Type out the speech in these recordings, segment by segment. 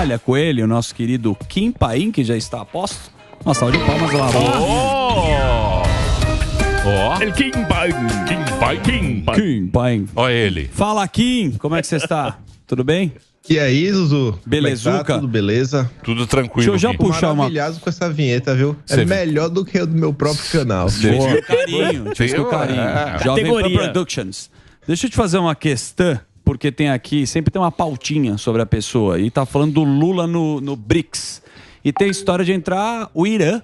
Natália Coelho, nosso querido Kim Paim, que já está a posto. Uma salva de palmas lá. El Kim Paim. Kim Paim. Olha ele. Fala, Kim. Como é que você está? Tudo bem? E aí, Zuzu? Belezuca? Tá? Tudo beleza? Tudo tranquilo. Deixa eu já puxar uma... Maravilhoso com essa vinheta, viu? É melhor do que o do meu próprio canal. Boa. Carinho. Jovem Pan Productions. Deixa eu te fazer uma questão, porque tem aqui, sempre tem uma pautinha sobre a pessoa. E tá falando do Lula no BRICS. E tem a história de entrar o Irã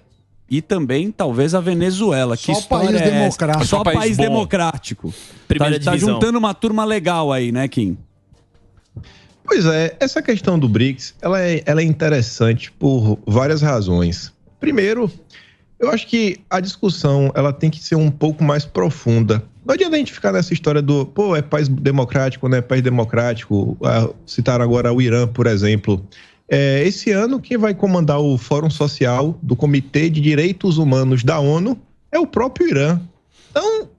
e também, talvez, a Venezuela. Só que história país é democrático. Só país democrático. Tá juntando uma turma legal aí, né, Kim? Pois é, essa questão do BRICS, ela é interessante por várias razões. Primeiro, eu acho que a discussão ela tem que ser um pouco mais profunda. Não adianta a gente ficar nessa história do, é país democrático, não é país democrático. Citaram agora o Irã, por exemplo. Esse ano, quem vai comandar o Fórum Social do Comitê de Direitos Humanos da ONU é o próprio Irã. Então,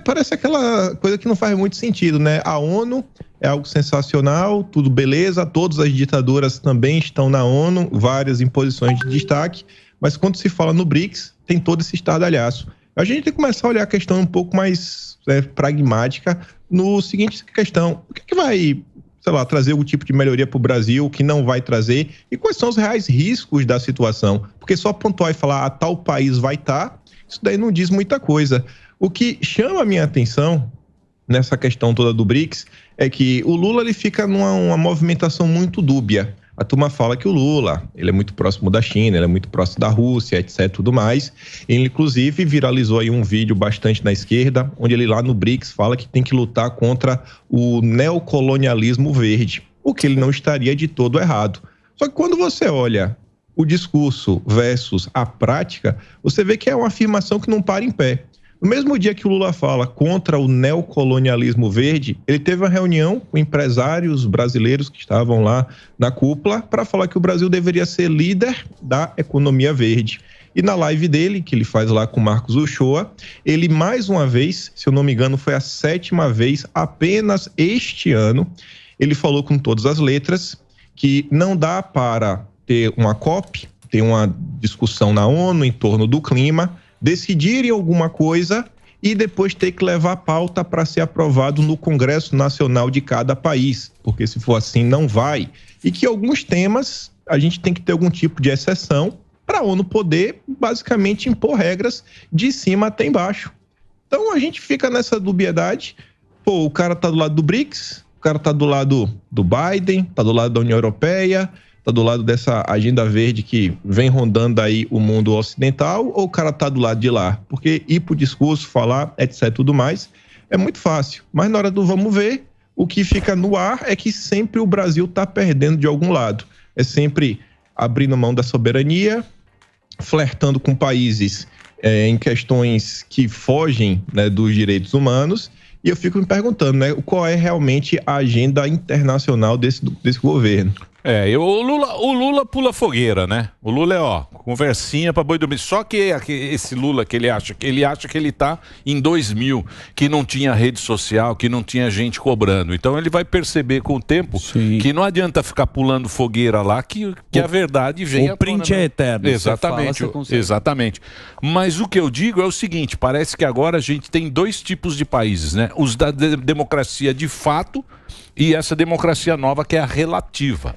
parece aquela coisa que não faz muito sentido, né? A ONU é algo sensacional, tudo beleza, todas as ditaduras também estão na ONU, várias em posições de destaque, mas quando se fala no BRICS, tem todo esse estardalhaço. A gente tem que começar a olhar a questão um pouco mais pragmática no seguinte questão: o que vai, sei lá, trazer algum tipo de melhoria para o Brasil, o que não vai trazer, e quais são os reais riscos da situação? Porque só pontuar e falar, tal país vai estar, isso daí não diz muita coisa. O que chama a minha atenção nessa questão toda do BRICS é que o Lula ele fica numa movimentação muito dúbia. A turma fala que o Lula, ele é muito próximo da China, ele é muito próximo da Rússia, etc, tudo mais. Ele, inclusive, viralizou aí um vídeo bastante na esquerda, onde ele lá no BRICS fala que tem que lutar contra o neocolonialismo verde, o que ele não estaria de todo errado. Só que quando você olha o discurso versus a prática, você vê que é uma afirmação que não para em pé. No mesmo dia que o Lula fala contra o neocolonialismo verde, ele teve uma reunião com empresários brasileiros que estavam lá na cúpula para falar que o Brasil deveria ser líder da economia verde. E na live dele, que ele faz lá com o Marcos Uchoa, ele mais uma vez, se eu não me engano, foi a 7ª vez apenas este ano, ele falou com todas as letras que não dá para ter uma COP, ter uma discussão na ONU em torno do clima, decidirem alguma coisa e depois ter que levar a pauta para ser aprovado no Congresso Nacional de cada país, porque se for assim não vai. E que alguns temas a gente tem que ter algum tipo de exceção para a ONU poder basicamente impor regras de cima até embaixo. Então a gente fica nessa dubiedade. O cara tá do lado do BRICS, o cara tá do lado do Biden, tá do lado da União Europeia, tá do lado dessa agenda verde que vem rondando aí o mundo ocidental, ou o cara tá do lado de lá? Porque ir pro discurso, falar, etc, tudo mais, é muito fácil. Mas na hora do vamos ver, o que fica no ar é que sempre o Brasil tá perdendo de algum lado. É sempre abrindo mão da soberania, flertando com países em questões que fogem, né, dos direitos humanos. E eu fico me perguntando, né, qual é realmente a agenda internacional desse governo. O Lula pula fogueira, né? O Lula conversinha pra boi dormir. Só que esse Lula que ele acha que ele tá em 2000, que não tinha rede social, que não tinha gente cobrando. Então ele vai perceber com o tempo que não adianta ficar pulando fogueira lá, que a verdade vem o print é eterno. Exatamente. Mas o que eu digo é o seguinte, parece que agora a gente tem dois tipos de países, né? Os da democracia de fato e essa democracia nova que é a relativa.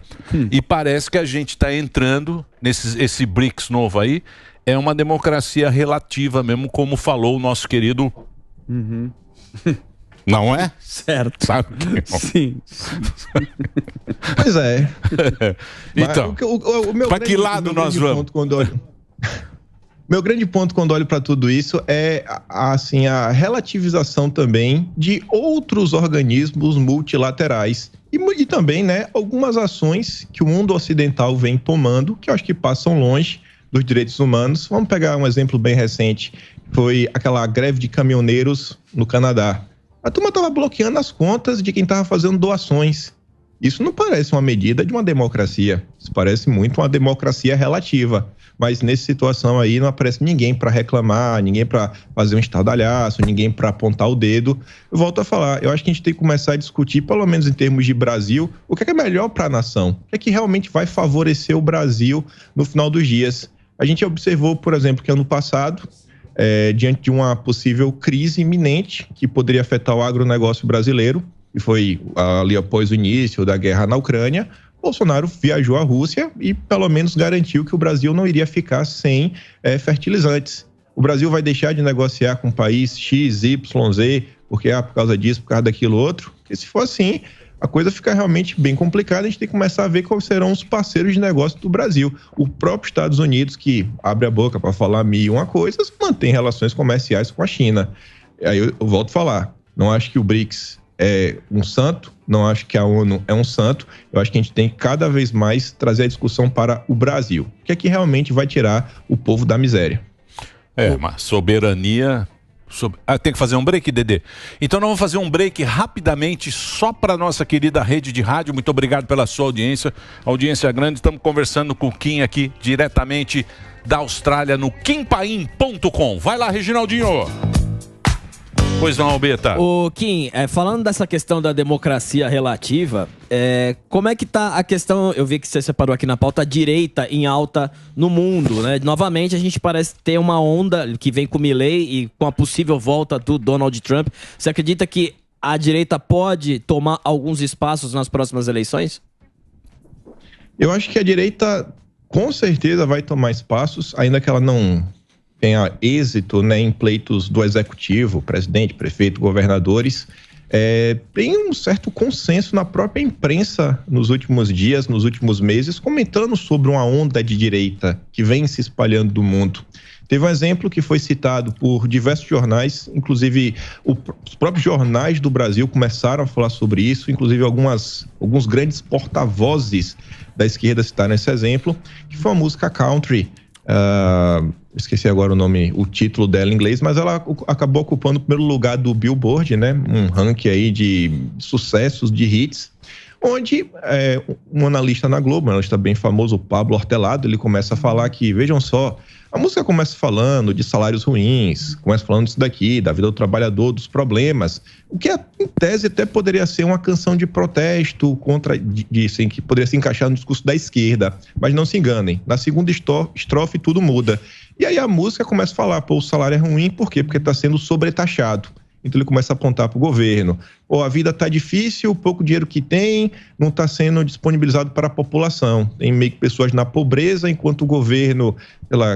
E parece que a gente está entrando esse BRICS novo aí, é uma democracia relativa mesmo, como falou o nosso querido... Não é? Certo. Sabe? Sim. Pois é. Então, para que lado nós vamos? Meu grande ponto quando olho para tudo isso é assim, a relativização também de outros organismos multilaterais e também, né, algumas ações que o mundo ocidental vem tomando, que eu acho que passam longe dos direitos humanos. Vamos pegar um exemplo bem recente, foi aquela greve de caminhoneiros no Canadá. A turma estava bloqueando as contas de quem estava fazendo doações. Isso não parece uma medida de uma democracia. Isso parece muito uma democracia relativa. Mas nessa situação aí não aparece ninguém para reclamar, ninguém para fazer um estardalhaço, ninguém para apontar o dedo. Eu volto a falar, eu acho que a gente tem que começar a discutir, pelo menos em termos de Brasil, o que é melhor para a nação, o que é que realmente vai favorecer o Brasil no final dos dias. A gente observou, por exemplo, que ano passado, diante de uma possível crise iminente que poderia afetar o agronegócio brasileiro, e foi ali após o início da guerra na Ucrânia, Bolsonaro viajou à Rússia e pelo menos garantiu que o Brasil não iria ficar sem fertilizantes. O Brasil vai deixar de negociar com o país X, Y, Z, porque por causa disso, por causa daquilo outro. Porque se for assim, a coisa fica realmente bem complicada. A gente tem que começar a ver quais serão os parceiros de negócio do Brasil. O próprio Estados Unidos, que abre a boca para falar mil e uma coisas, mantém relações comerciais com a China. Aí eu volto a falar, não acho que o BRICS é um santo, não acho que a ONU é um santo. Eu acho que a gente tem que cada vez mais trazer a discussão para o Brasil. O que é que realmente vai tirar o povo da miséria? Mas soberania... tem que fazer um break, Dedê? Então nós vamos fazer um break rapidamente só para nossa querida rede de rádio. Muito obrigado pela sua audiência. Audiência grande. Estamos conversando com o Kim aqui diretamente da Austrália no kimpaim.com. Vai lá, Reginaldinho. Pois não, Albeta. O Kim, falando dessa questão da democracia relativa, como é que tá a questão, eu vi que você separou aqui na pauta, a direita em alta no mundo, né? Novamente a gente parece ter uma onda que vem com o Milley e com a possível volta do Donald Trump. Você acredita que a direita pode tomar alguns espaços nas próximas eleições? Eu acho que a direita com certeza vai tomar espaços, ainda que ela não tenha êxito, né, em pleitos do executivo, presidente, prefeito, governadores. Tem um certo consenso na própria imprensa nos últimos dias, nos últimos meses, comentando sobre uma onda de direita que vem se espalhando do mundo. Teve um exemplo que foi citado por diversos jornais, inclusive os próprios jornais do Brasil começaram a falar sobre isso, inclusive alguns grandes porta-vozes da esquerda citaram esse exemplo, que foi uma música country. Esqueci agora o título dela em inglês, mas ela acabou ocupando o primeiro lugar do Billboard, né? Um ranking aí de sucessos, de hits, onde um analista na Globo, um analista bem famoso, o Pablo Hortelado, ele começa a falar que, vejam só, a música começa falando de salários ruins, começa falando disso daqui, da vida do trabalhador, dos problemas, o que em tese até poderia ser uma canção de protesto contra, que poderia se encaixar no discurso da esquerda, mas não se enganem, na segunda estrofe tudo muda. E aí a música começa a falar, o salário é ruim, por quê? Porque está sendo sobretaxado. Então ele começa a apontar para o governo. A vida está difícil, o pouco dinheiro que tem não está sendo disponibilizado para a população. Tem meio que pessoas na pobreza, enquanto o governo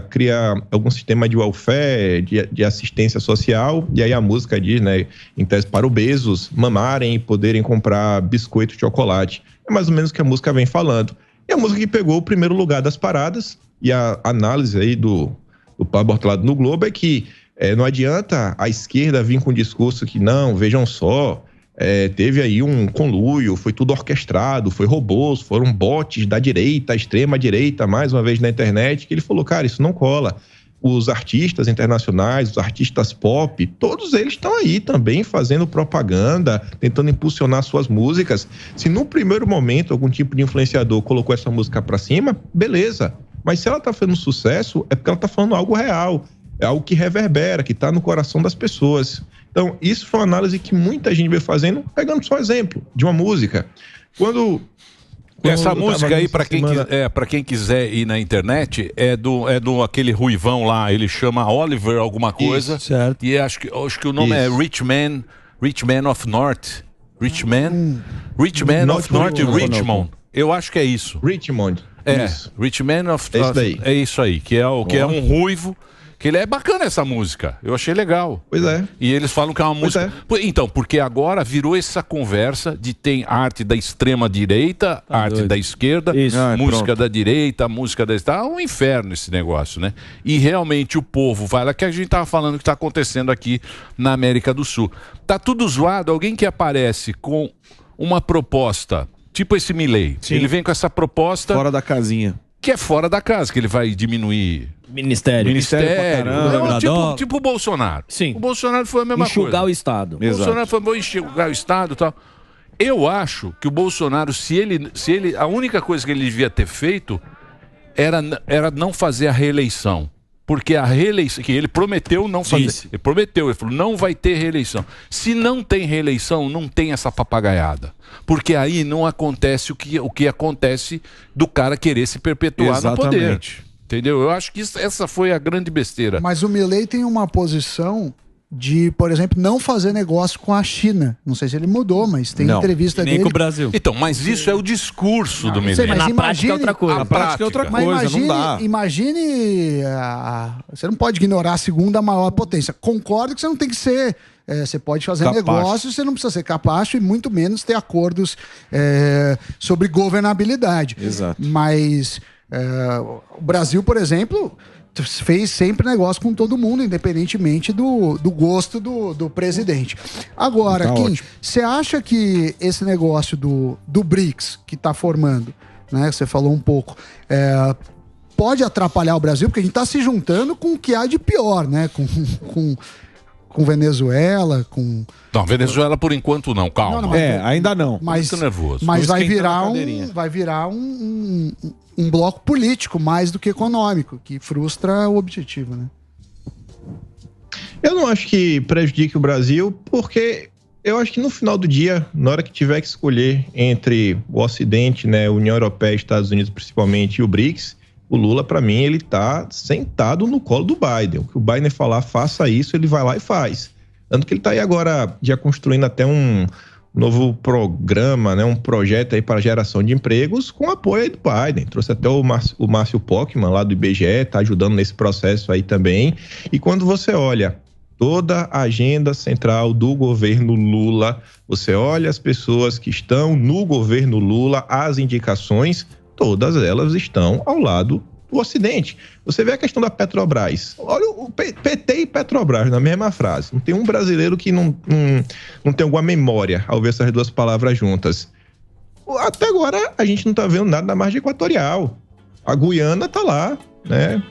cria algum sistema de welfare, de assistência social, e aí a música diz, né, em tese para obesos mamarem e poderem comprar biscoito de chocolate. É mais ou menos o que a música vem falando. E a música que pegou o primeiro lugar das paradas, e a análise aí do Pablo Hortelado no Globo é que não adianta a esquerda vir com um discurso que não, vejam só, teve aí um conluio, foi tudo orquestrado, foi robôs, foram bots da direita, extrema direita, mais uma vez na internet, que ele falou, cara, isso não cola. Os artistas internacionais, os artistas pop, todos eles estão aí também fazendo propaganda, tentando impulsionar suas músicas. Se no primeiro momento algum tipo de influenciador colocou essa música pra cima, beleza. Mas se ela tá fazendo sucesso, é porque ela tá falando algo real. É algo que reverbera, que está no coração das pessoas. Então, isso foi uma análise que muita gente veio fazendo, pegando só exemplo de uma música. Quando essa música aí, para quem quiser ir na internet, é do aquele ruivão lá, ele chama Oliver alguma coisa. Isso, certo. E acho que o nome é Rich Man of North. Rich Man of North Richmond. Eu acho que é isso. Richmond. Rich Man of North. É isso aí, que é um ruivo. Que ele é bacana essa música, eu achei legal. Pois é. E eles falam que é uma música... Então, porque agora virou essa conversa de tem arte da extrema direita, arte da esquerda, música da direita, música da... Tá um inferno esse negócio, né? E realmente o povo vai lá, que a gente tava falando que tá acontecendo aqui na América do Sul. Tá tudo zoado, alguém que aparece com uma proposta, tipo esse Milley, ele vem com essa proposta... Fora da casinha. Que é fora da casa, que ele vai diminuir... Ministério. Caramba, tipo o Bolsonaro. Sim. O Bolsonaro foi a mesma coisa. Enxugar o Estado. O Bolsonaro foi enxugar o Estado e tal. Eu acho que o Bolsonaro, se ele, a única coisa que ele devia ter feito era não fazer a reeleição. Porque a reeleição, que ele prometeu não fazer. Ele falou, não vai ter reeleição. Se não tem reeleição, não tem essa papagaiada. Porque aí não acontece o que acontece do cara querer se perpetuar no poder. Entendeu? Eu acho que essa foi a grande besteira. Mas o Milei tem uma posição de, por exemplo, não fazer negócio com a China. Não sei se ele mudou, mas tem entrevista dele. Nem com o Brasil. Então, mas isso é o discurso do Milei. Mas na prática é outra coisa. Na prática é outra coisa, mas não dá. Imagine, você não pode ignorar a segunda maior potência. Concordo que você não tem que ser... você pode fazer negócios, você não precisa ser capacho e muito menos ter acordos sobre governabilidade. Exato. Mas o Brasil, por exemplo... fez sempre negócio com todo mundo, independentemente do gosto do presidente. Agora, Kim, você acha que esse negócio do BRICS que está formando, né? Você falou um pouco, pode atrapalhar o Brasil, porque a gente está se juntando com o que há de pior, né? Com Venezuela, com... Não, Venezuela por enquanto não, calma. Não, ainda não. Mas, muito nervoso. Mas vai virar um bloco político mais do que econômico, que frustra o objetivo, né? Eu não acho que prejudique o Brasil, porque eu acho que no final do dia, na hora que tiver que escolher entre o Ocidente, né, União Europeia, Estados Unidos principalmente, e o BRICS, o Lula, para mim, ele tá sentado no colo do Biden. O que o Biden falar, faça isso, ele vai lá e faz. Tanto que ele tá aí agora já construindo até um novo programa, né, um projeto aí para geração de empregos com apoio aí do Biden. Trouxe até o Márcio Pockmann lá do IBGE, tá ajudando nesse processo aí também. E quando você olha toda a agenda central do governo Lula, você olha as pessoas que estão no governo Lula, as indicações, todas elas estão ao lado do Ocidente. Você vê a questão da Petrobras. Olha o PT e Petrobras na mesma frase. Não tem um brasileiro que não tem alguma memória ao ver essas duas palavras juntas. Até agora, a gente não está vendo nada na margem equatorial. A Guiana está lá, né?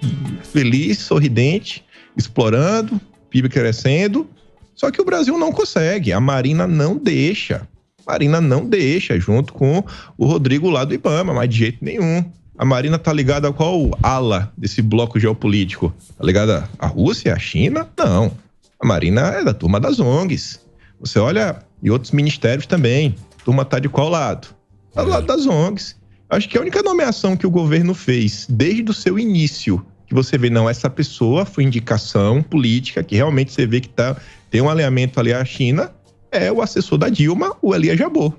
Feliz, sorridente, explorando, PIB crescendo. Só que o Brasil não consegue. A Marina não deixa. Junto com o Rodrigo lá do Ibama, mas de jeito nenhum. A Marina tá ligada a qual ala desse bloco geopolítico? Tá ligada à Rússia, à China? Não. A Marina é da turma das ONGs. Você olha, e outros ministérios também. A turma tá de qual lado? Tá do lado das ONGs. Acho que a única nomeação que o governo fez desde o seu início, que você vê, não, essa pessoa foi indicação política, que realmente você vê que tem um alinhamento ali à China, é o assessor da Dilma, o Elias Jabbour.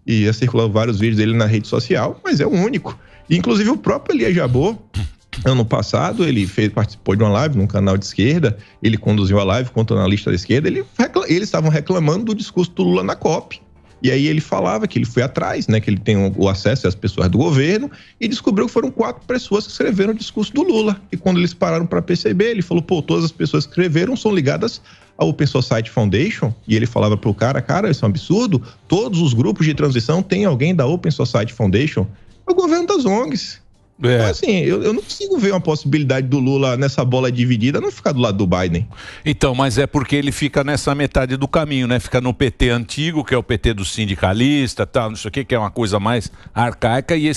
E já circulou vários vídeos dele na rede social, mas é o único. Inclusive o próprio Elias Jabbour, ano passado, ele participou de uma live num canal de esquerda, ele conduziu a live contra o analista da esquerda, eles estavam reclamando do discurso do Lula na COP. E aí ele falava que ele foi atrás, né, que ele tem o acesso às pessoas do governo, e descobriu que foram 4 pessoas que escreveram o discurso do Lula. E quando eles pararam para perceber, ele falou, todas as pessoas que escreveram são ligadas ao Open Society Foundation. E ele falava pro cara, isso é um absurdo, todos os grupos de transição têm alguém da Open Society Foundation. É o governo das ONGs. Então, assim, eu não consigo ver uma possibilidade do Lula nessa bola dividida não ficar do lado do Biden. Então, mas é porque ele fica nessa metade do caminho, né? Fica no PT antigo, que é o PT do sindicalista, tal, não sei o que é uma coisa mais arcaica, e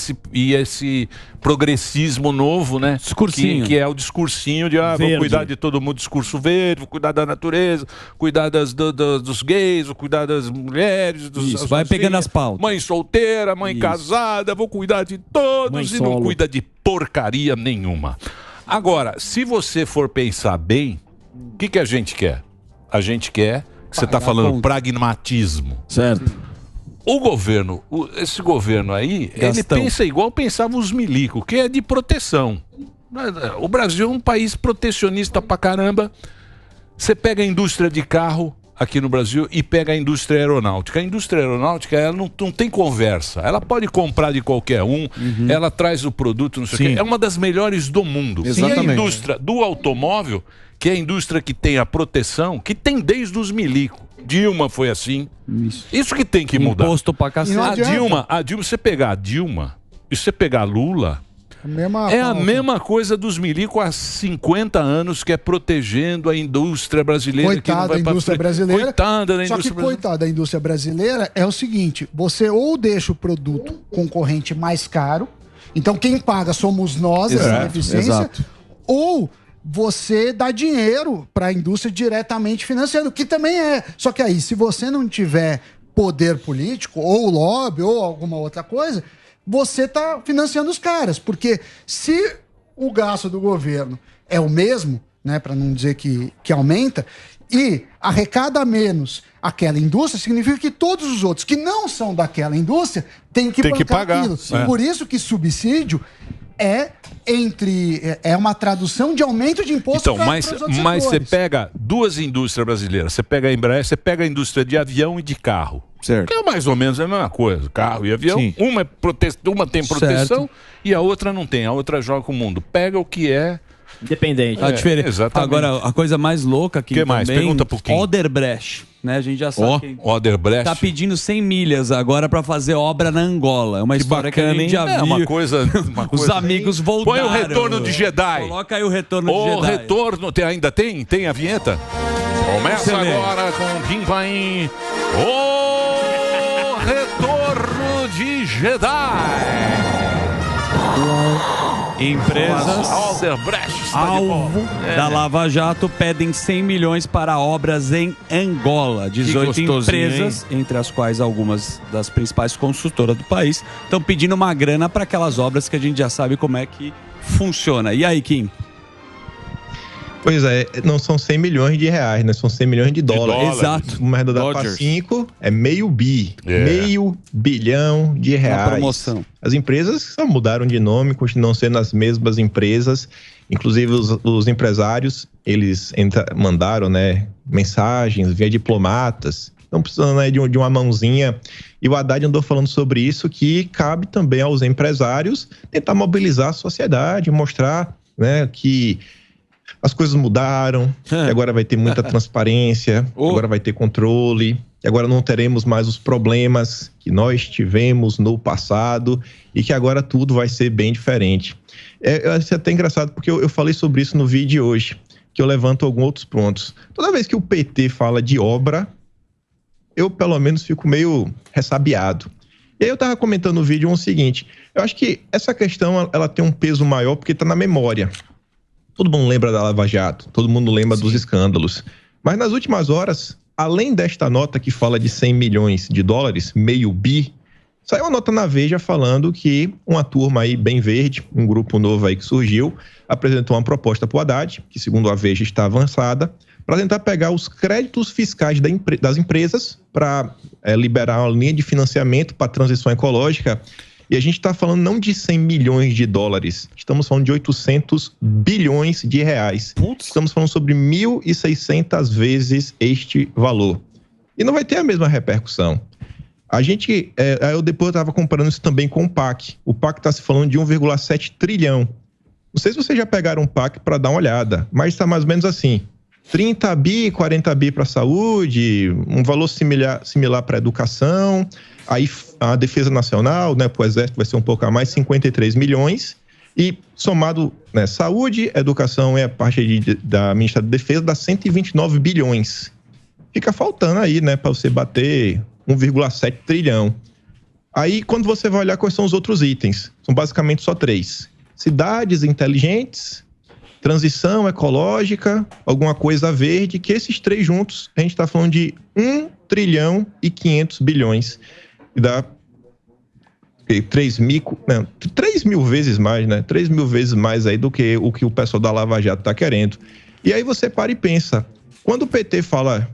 esse progressismo novo, né? Discursinho. Que é o discursinho de, vou cuidar de todo mundo, discurso verde, vou cuidar da natureza, cuidar dos gays, vou cuidar das mulheres, Isso, vai pegando as pautas. Mãe solteira, mãe casada, vou cuidar de todos Mãe e solo. não cuida de porcaria nenhuma. Agora, se você for pensar bem, o que a gente quer? A gente quer, você está falando, pragmatismo. Certo. O governo, esse governo aí, ele pensa igual pensavam os milicos, que é de proteção. O Brasil é um país protecionista pra caramba. Você pega a indústria de carro aqui no Brasil e pega a indústria aeronáutica. A indústria aeronáutica, ela não tem conversa. Ela pode comprar de qualquer um, ela traz o produto, não sei o quê. É uma das melhores do mundo. Exatamente. E a indústria do automóvel, que é a indústria que tem a proteção, que tem desde os milicos. Dilma foi assim. Isso que tem que mudar. Imposto pra cacete. A Dilma, você pegar a Dilma e você pegar Lula, a mesma coisa dos milico há 50 anos, que é protegendo a indústria brasileira. Coitada da indústria brasileira. Coitada da indústria brasileira. Só que coitada da indústria brasileira é o seguinte, você ou deixa o produto concorrente mais caro, então quem paga somos nós, essa deficiência, ou você dá dinheiro para a indústria diretamente financiando, que também é. Só que aí, se você não tiver poder político, ou lobby, ou alguma outra coisa, você está financiando os caras. Porque se o gasto do governo é o mesmo, né, para não dizer que aumenta, e arrecada menos aquela indústria, significa que todos os outros que não são daquela indústria têm que pagar aquilo. Por isso que subsídio é uma tradução de aumento de imposto. Então, mas você pega duas indústrias brasileiras, você pega a Embraer, você pega a indústria de avião e de carro. Certo. Que é mais ou menos a mesma coisa, carro e avião. Uma tem proteção e a outra não tem, a outra joga com o mundo. Pega o que é independente. A diferença. Exatamente. Agora, a coisa mais louca aqui que mais? Pergunta por quem? Odebrecht, né? A gente já sabe que Odebrecht tá pedindo 100 milhas agora para fazer obra na Angola. É uma história bacana, que a gente já viu. Uma coisa Os amigos voltaram. Põe o Retorno de Jedi. Coloca aí o Retorno de Jedi. O Retorno, ainda tem? Tem a vinheta? Começa agora com Kim Paim. O Retorno de Jedi. Empresas alvo da Lava Jato pedem 100 milhões para obras em Angola. 18 empresas, entre as quais algumas das principais consultoras do país, estão pedindo uma grana para aquelas obras que a gente já sabe como é que funciona. E aí, Kim? Pois é, não são 100 milhões de reais, né? São 100 milhões de dólares. Exato. Uma moeda da PA5 é meio bilhão de reais. Uma promoção. As empresas só mudaram de nome, continuam sendo as mesmas empresas. Inclusive os empresários, eles mandaram, né, mensagens via diplomatas. Estão precisando, né, de uma mãozinha. E o Haddad andou falando sobre isso, que cabe também aos empresários tentar mobilizar a sociedade, mostrar, né, que as coisas mudaram, que agora vai ter muita transparência, agora vai ter controle, que agora não teremos mais os problemas que nós tivemos no passado e que agora tudo vai ser bem diferente. É até engraçado porque eu falei sobre isso no vídeo de hoje, que eu levanto alguns outros pontos. Toda vez que o PT fala de obra, eu pelo menos fico meio ressabiado. E aí eu estava comentando no vídeo o seguinte, eu acho que essa questão ela tem um peso maior porque está na memória. Todo mundo lembra da Lava Jato, todo mundo lembra dos escândalos. Mas nas últimas horas, além desta nota que fala de 100 milhões de dólares, meio bi, saiu uma nota na Veja falando que uma turma aí bem verde, um grupo novo aí que surgiu, apresentou uma proposta para o Haddad, que segundo a Veja está avançada, para tentar pegar os créditos fiscais das empresas para liberar uma linha de financiamento para a transição ecológica. E a gente está falando não de 100 milhões de dólares, estamos falando de 800 bilhões de reais. Estamos falando sobre 1.600 vezes este valor. E não vai ter a mesma repercussão. A gente, eu depois estava comparando isso também com o PAC. O PAC está se falando de 1,7 trilhão. Não sei se vocês já pegaram um PAC para dar uma olhada, mas está mais ou menos assim. 30 bi, 40 bi para a saúde, um valor similar para a educação. Aí a Defesa Nacional, né, para o Exército vai ser um pouco a mais, 53 milhões. E somado, né, saúde, educação e a parte da Ministério da Defesa dá 129 bilhões. Fica faltando aí, né, para você bater 1,7 trilhão. Aí, quando você vai olhar quais são os outros itens, são basicamente só 3. Cidades inteligentes, transição ecológica, alguma coisa verde, que esses 3 juntos, a gente está falando de 1 trilhão e 500 bilhões. E dá 3 mil vezes mais, né? 3 mil vezes mais aí do que o pessoal da Lava Jato está querendo. E aí você para e pensa, quando o PT fala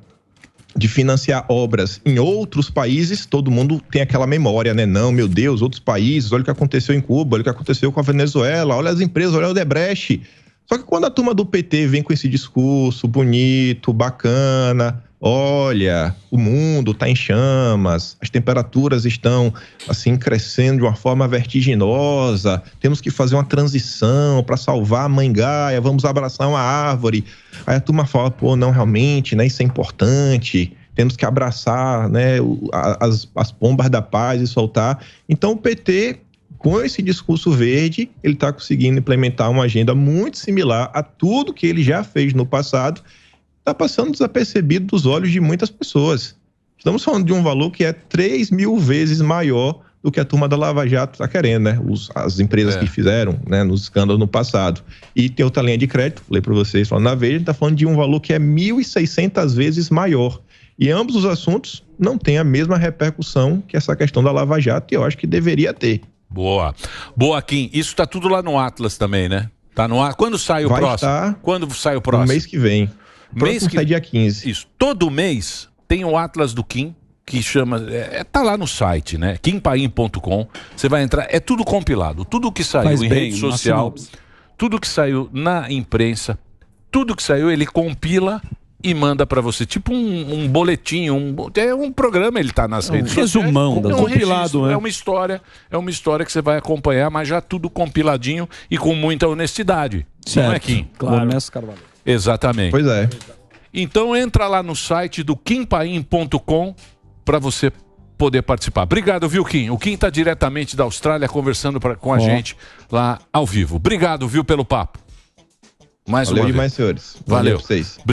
de financiar obras em outros países, todo mundo tem aquela memória, né? Não, meu Deus, outros países, olha o que aconteceu em Cuba, olha o que aconteceu com a Venezuela, olha as empresas, olha o Odebrecht. Só que quando a turma do PT vem com esse discurso bonito, bacana, olha, o mundo está em chamas, as temperaturas estão assim crescendo de uma forma vertiginosa, temos que fazer uma transição para salvar a Mãe Gaia, vamos abraçar uma árvore. Aí a turma fala, pô, não, realmente, né, isso é importante, temos que abraçar, né, as pombas da paz e soltar. Então o PT com esse discurso verde, ele está conseguindo implementar uma agenda muito similar a tudo que ele já fez no passado, está passando desapercebido dos olhos de muitas pessoas. Estamos falando de um valor que é 3.000 vezes maior do que a turma da Lava Jato está querendo, né? As empresas que fizeram, né, nos escândalos no passado. E tem outra linha de crédito, falei para vocês, falando na Veja, a gente está falando de um valor que é 1.600 vezes maior. E ambos os assuntos não têm a mesma repercussão que essa questão da Lava Jato, e eu acho que deveria ter. Boa. Boa, Kim. Isso está tudo lá no Atlas também, né? Tá no Atlas. Quando sai o próximo? Quando sai o próximo? No mês que vem. Mês que sai dia 15. Isso. Todo mês tem o Atlas do Kim, que chama... tá lá no site, né? kimpaim.com. Você vai entrar... É tudo compilado. Tudo que saiu em rede social, tudo que saiu na imprensa, tudo que saiu, ele compila e manda pra você. Tipo um boletim, é um programa, ele tá nas redes sociais. Resumão, compilado, né? É uma história que você vai acompanhar, mas já tudo compiladinho e com muita honestidade. Certo. Não é, Kim? Claro. Exatamente. Pois é. Então entra lá no site do kimpaim.com para você poder participar. Obrigado, viu, Kim? O Kim tá diretamente da Austrália conversando com a gente lá ao vivo. Obrigado, viu, pelo papo. Mais uma vez. Valeu demais, senhores. Valeu. Pra vocês.